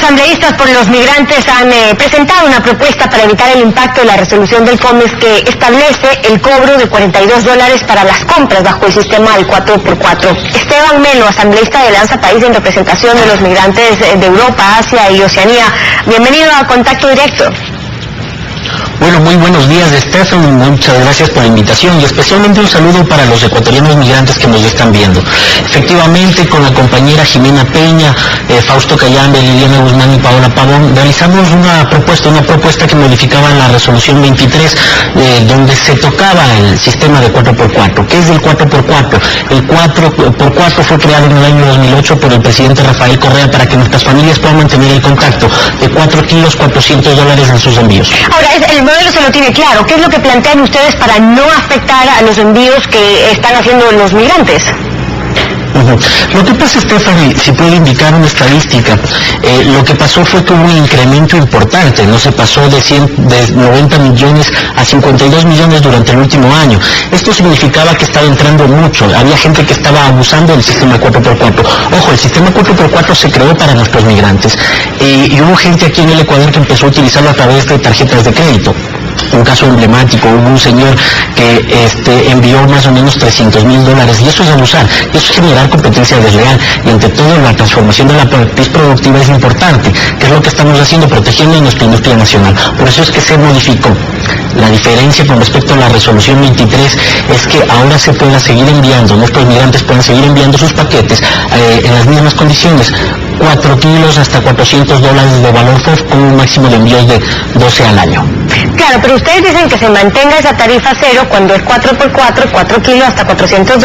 asambleístas por los migrantes han presentado una propuesta para evitar el impacto de la resolución del COMEX que establece el cobro de $42 para las compras bajo el sistema del 4x4. Esteban Melo, asambleísta de Alianza País en representación de los migrantes de Europa, Asia y Oceanía. Bienvenido a Contacto Directo. Bueno, muy buenos días, Estefan, muchas gracias por la invitación y especialmente un saludo para los ecuatorianos migrantes que nos están viendo. Efectivamente, con la compañera Jimena Peña, Fausto Cayambe, Liliana Guzmán y Paola Pavón, realizamos una propuesta que modificaba la resolución 23, donde se tocaba el sistema de 4x4. ¿Qué es el 4x4? El 4x4 fue creado en el año 2008 por el presidente Rafael Correa para que nuestras familias puedan mantener el contacto de 4 kilos, $400 en sus envíos. Ahora, el modelo se lo tiene claro. ¿Qué es lo que plantean ustedes para no afectar a los envíos que están haciendo los migrantes? Lo que pasa, Stephanie, si puedo indicar una estadística, lo que pasó fue que hubo un incremento importante, no se pasó de 90 millones a 52 millones durante el último año. Esto significaba que estaba entrando mucho, había gente que estaba abusando del sistema 4x4. Ojo, el sistema 4x4 se creó para nuestros migrantes y hubo gente aquí en el Ecuador que empezó a utilizarlo a través de tarjetas de crédito. Un caso emblemático, hubo un señor que envió más o menos $300,000 y eso es abusar, y eso es generar competencia desleal y ante todo la transformación de la matriz productiva es importante, que es lo que estamos haciendo, protegiendo nuestra industria nacional. Por eso es que se modificó. La diferencia con respecto a la resolución 23 es que ahora se pueda seguir enviando, nuestros migrantes pueden seguir enviando sus paquetes en las mismas condiciones, 4 kilos hasta $400 de valor FOF con un máximo de envíos de 12 al año. Claro, pero ustedes dicen que se mantenga esa tarifa cero cuando es 4x4, 4 kilos hasta $400,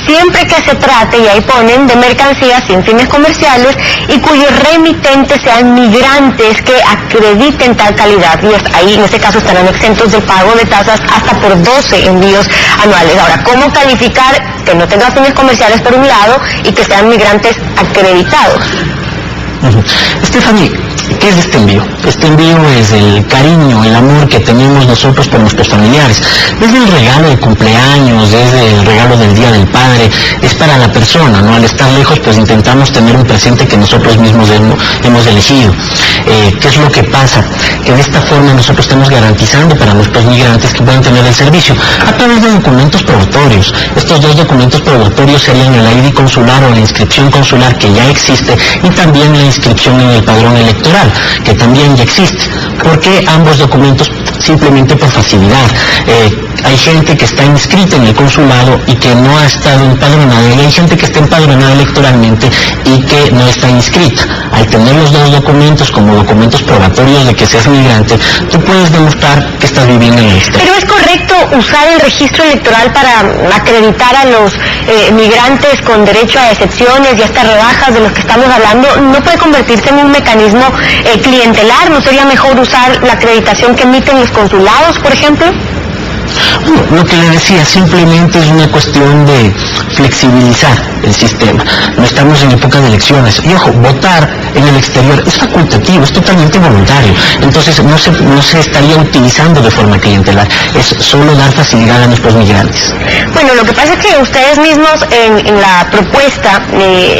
siempre que se trate, y ahí ponen, de mercancías sin fines comerciales y cuyos remitentes sean migrantes que acrediten tal calidad. Y ahí, en este caso, estarán exentos del pago de tasas hasta por 12 envíos anuales. Ahora, ¿cómo calificar que no tenga fines comerciales por un lado y que sean migrantes acreditados? Stephanie, ¿qué es este envío? Este envío es el cariño, el amor que tenemos nosotros por nuestros familiares. Es el regalo de cumpleaños, es el regalo del Día del Padre, es para la persona, ¿no? Al estar lejos, pues intentamos tener un presente que nosotros mismos hemos elegido. ¿Qué es lo que pasa? Que de esta forma nosotros estamos garantizando para nuestros migrantes que puedan tener el servicio a través de documentos probatorios. Estos dos documentos probatorios serían el ID consular o la inscripción consular que ya existe y también la inscripción en el padrón electoral, que también ya existe. ¿Por qué ambos documentos? Simplemente por facilidad. Hay gente que está inscrita en el consulado y que no ha estado empadronada, y hay gente que está empadronada electoralmente y que no está inscrita. Al tener los dos documentos como documentos probatorios de que seas migrante, tú puedes demostrar que estás viviendo en el exterior. ¿Pero es correcto usar el registro electoral para acreditar a los migrantes con derecho a excepciones y a estas rebajas de los que estamos hablando? ¿No puede convertirse en un mecanismo clientelar? ¿No sería mejor usar la acreditación que emiten los consulados, por ejemplo? Lo que le decía, simplemente es una cuestión de flexibilizar el sistema. No estamos en época de elecciones. Y ojo, votar en el exterior es facultativo, es totalmente voluntario. Entonces no se estaría utilizando de forma clientelar. Es solo dar facilidad a nuestros migrantes. Bueno, lo que pasa es que ustedes mismos en la propuesta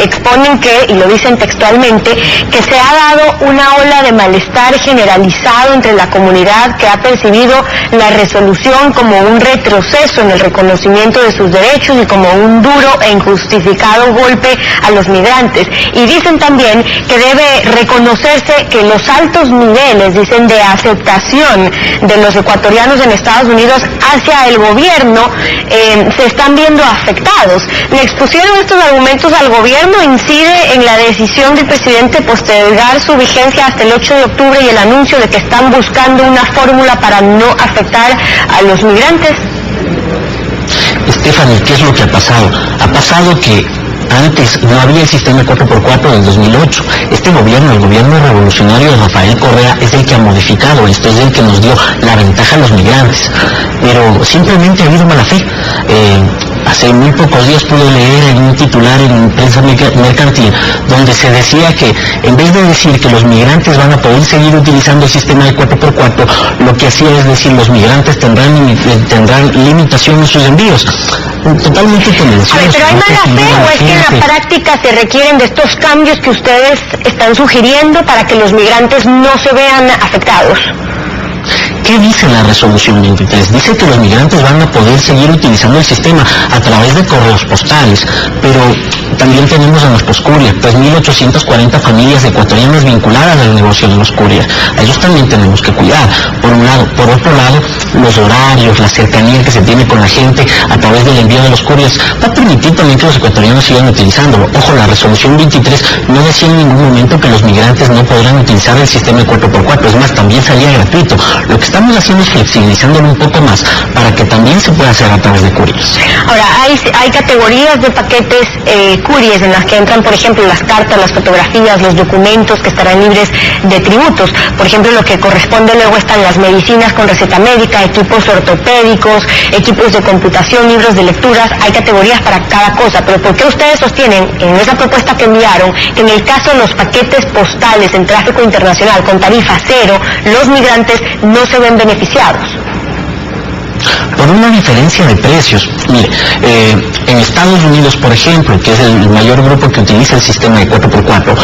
exponen que, y lo dicen textualmente, que se ha dado una ola de malestar generalizado entre la comunidad que ha percibido la resolución como un retroceso en el reconocimiento de sus derechos y como un duro e injustificado golpe a los migrantes. Y dicen también que debe reconocerse que los altos niveles, dicen, de aceptación de los ecuatorianos en Estados Unidos hacia el gobierno se están viendo afectados. ¿Le expusieron estos argumentos al gobierno? ¿Incide en la decisión del presidente postergar su vigencia hasta el 8 de octubre y el anuncio de que están buscando una fórmula para no afectar a los migrantes? Stephanie, ¿qué es lo que ha pasado? Ha pasado que antes no había el sistema 4x4 del 2008. Este gobierno, el gobierno revolucionario de Rafael Correa, es el que ha modificado esto, es el que nos dio la ventaja a los migrantes. Pero simplemente ha habido mala fe. hace muy pocos días pude leer en un titular en prensa mercantil donde se decía que en vez de decir que los migrantes van a poder seguir utilizando el sistema de 4x4, lo que hacía es decir los migrantes tendrán limitación en sus envíos. Totalmente tendencioso. ¿Pero hay mala fe o es que en la práctica se requieren de estos cambios que ustedes están sugiriendo para que los migrantes no se vean afectados? ¿Qué dice la resolución 23? Dice que los migrantes van a poder seguir utilizando el sistema a través de correos postales, pero también tenemos a nuestros couriers, pues 1.840 familias ecuatorianas vinculadas al negocio de los couriers. A ellos también tenemos que cuidar, por un lado. Por otro lado, los horarios, la cercanía que se tiene con la gente a través del envío de los couriers va a permitir también que los ecuatorianos sigan utilizándolo. Ojo, la resolución 23 no decía en ningún momento que los migrantes no podrán utilizar el sistema de 4x4, es más, también salía gratuito. Lo que estamos haciendo es flexibilizándolo un poco más para que también se pueda hacer a través de couriers. Ahora, hay categorías de paquetes couriers en las que entran, por ejemplo, las cartas, las fotografías, los documentos que estarán libres de tributos. Por ejemplo, lo que corresponde luego están las medicinas con receta médica, equipos ortopédicos, equipos de computación, libros de lecturas. Hay categorías para cada cosa, pero ¿por qué ustedes sostienen en esa propuesta que enviaron que en el caso de los paquetes postales en tráfico internacional con tarifa cero, los migrantes no se ven beneficiados? Por una diferencia de precios. Mire, en Estados Unidos, por ejemplo, que es el mayor grupo que utiliza el sistema de 4x4,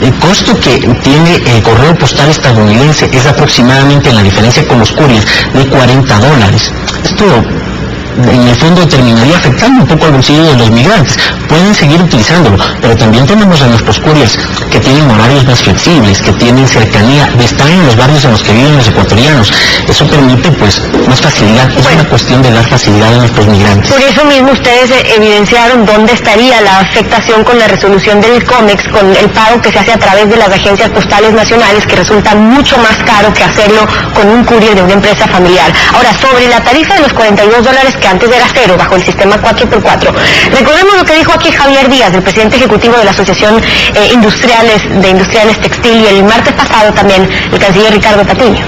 el costo que tiene el correo postal estadounidense es aproximadamente, en la diferencia con los couriers, de $40. Esto en el fondo terminaría afectando un poco al bolsillo de los migrantes. Pueden seguir utilizándolo, pero también tenemos a nuestros couriers que tienen horarios más flexibles, que tienen cercanía, están en los barrios en los que viven los ecuatorianos. Eso permite pues más facilidad, es una cuestión de dar facilidad a nuestros migrantes. Por eso mismo ustedes evidenciaron dónde estaría la afectación con la resolución del COMEX, con el pago que se hace a través de las agencias postales nacionales, que resulta mucho más caro que hacerlo con un courier de una empresa familiar. Ahora, sobre la tarifa de los $42 que antes era cero bajo el sistema 4x4. Recordemos lo que dijo aquí Javier Díaz, el presidente ejecutivo de la Asociación Industriales Textil, y el martes pasado también el canciller Ricardo Patiño.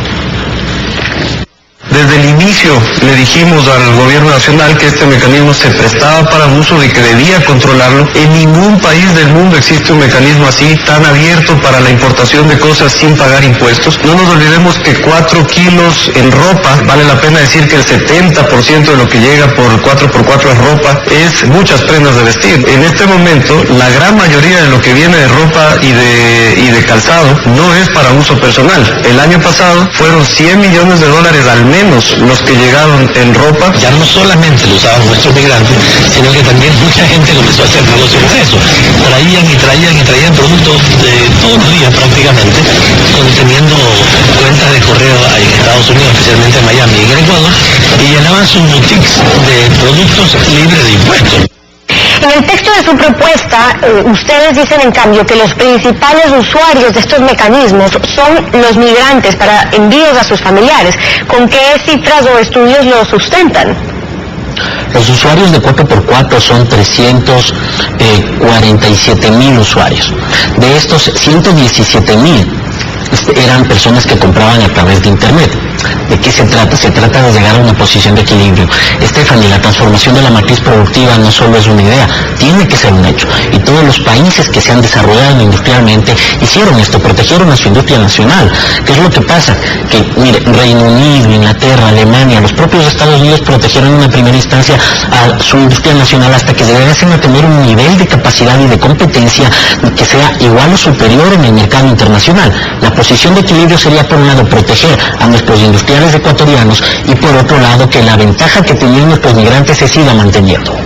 Desde el inicio le dijimos al gobierno nacional que este mecanismo se prestaba para abuso y que debía controlarlo. En ningún país del mundo existe un mecanismo así, tan abierto para la importación de cosas sin pagar impuestos. No nos olvidemos que 4 kilos en ropa, vale la pena decir que el 70% de lo que llega por 4x4 es ropa, es muchas prendas de vestir. En este momento, la gran mayoría de lo que viene de ropa y de calzado no es para uso personal. El año pasado fueron $100 millones al mes los que llegaron en ropa. Ya no solamente lo usaban nuestros migrantes, sino que también mucha gente comenzó a hacer negocio con eso. Traían productos todos los días prácticamente, teniendo cuentas de correo en Estados Unidos, especialmente en Miami y en Ecuador, y llenaban sus boutiques de productos libres de impuestos. En el texto de su propuesta, ustedes dicen en cambio que los principales usuarios de estos mecanismos son los migrantes para envíos a sus familiares. ¿Con qué cifras o estudios lo sustentan? Los usuarios de 4x4 son 347,000 usuarios. De estos, 117,000 eran personas que compraban a través de Internet. ¿De qué se trata? Se trata de llegar a una posición de equilibrio. Stephanie, la transformación de la matriz productiva no solo es una idea, tiene que ser un hecho. Y todos los países que se han desarrollado industrialmente hicieron esto, protegieron a su industria nacional. ¿Qué es lo que pasa? Que, mire, Reino Unido, Inglaterra, Alemania, los propios Estados Unidos protegieron en una primera instancia a su industria nacional hasta que llegasen a tener un nivel de capacidad y de competencia que sea igual o superior en el mercado internacional. La posición de equilibrio sería, por un lado, proteger a nuestros industriales ecuatorianos y, por otro lado, que la ventaja que tenían nuestros migrantes se siga manteniendo.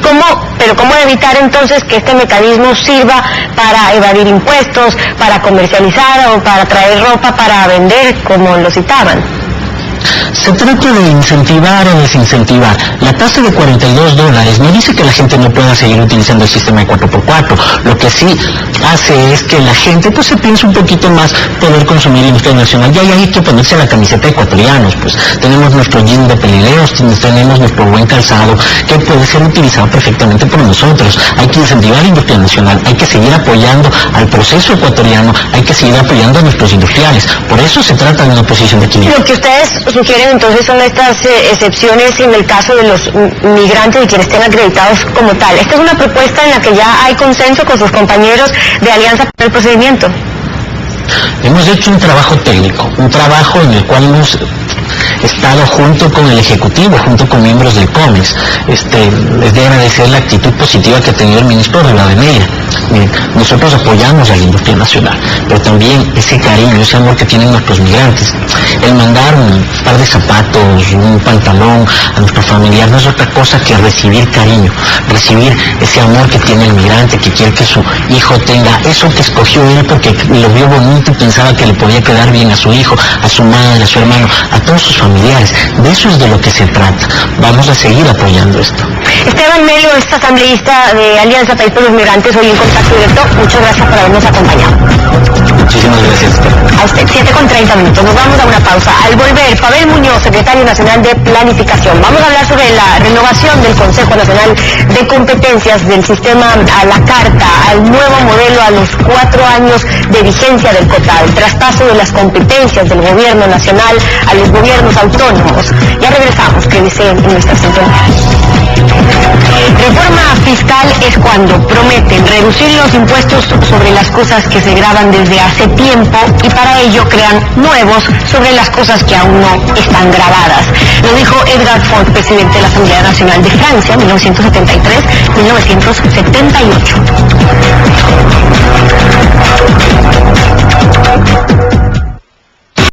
¿Cómo evitar entonces que este mecanismo sirva para evadir impuestos, para comercializar o para traer ropa para vender, como lo citaban? Se trata de incentivar o desincentivar. La tasa de $42 no dice que la gente no pueda seguir utilizando el sistema de 4x4. Lo que sí hace es que la gente pues se piense un poquito más poder consumir la industria nacional. Ya hay que ponerse la camiseta ecuatorianos, pues tenemos nuestro jean de pelileos, tenemos nuestro buen calzado que puede ser utilizado perfectamente por nosotros. Hay que incentivar la industria nacional, hay que seguir apoyando al proceso ecuatoriano, hay que seguir apoyando a nuestros industriales. Por eso se trata de una posición de equilibrio. Lo que ustedes sugieren refieren entonces son estas excepciones en el caso de los migrantes y quienes estén acreditados como tal. Esta es una propuesta en la que ya hay consenso con sus compañeros de Alianza para el Procedimiento. Hemos hecho un trabajo técnico, un trabajo en el cual hemos estado junto con el Ejecutivo, junto con miembros del COMEX. Es de agradecer la actitud positiva que ha tenido el ministro Rivadeneira. Nosotros apoyamos a la industria nacional, pero también ese cariño, ese amor que tienen nuestros migrantes. El mandar un par de zapatos, un pantalón a nuestro familiar no es otra cosa que recibir cariño, recibir ese amor que tiene el migrante, que quiere que su hijo tenga eso que escogió él porque lo vio bonito y pensaba que le podía quedar bien a su hijo, a su madre, a su hermano, a todos sus familiares. De eso es de lo que se trata. Vamos a seguir apoyando esto. Esteban Melo es asambleísta de Alianza País por los Migrantes, hoy en Contacto Directo. Muchas gracias por habernos acompañado. Muchísimas gracias. A usted, 7:30. Nos vamos a una pausa. Al volver, Pavel Muñoz, secretario nacional de Planificación. Vamos a hablar sobre la renovación del Consejo Nacional de Competencias del sistema a la carta, al nuevo modelo a los 4 años de vigencia del COTA, el traspaso de las competencias del gobierno nacional a los gobiernos autónomos. Ya regresamos, quédese en nuestra sintonía. Reforma fiscal es cuando prometen reducir los impuestos sobre las cosas que se graban desde hace tiempo y para ello crean nuevos sobre las cosas que aún no están grabadas. Lo dijo Edgar Font, presidente de la Asamblea Nacional de Francia, 1973-1978.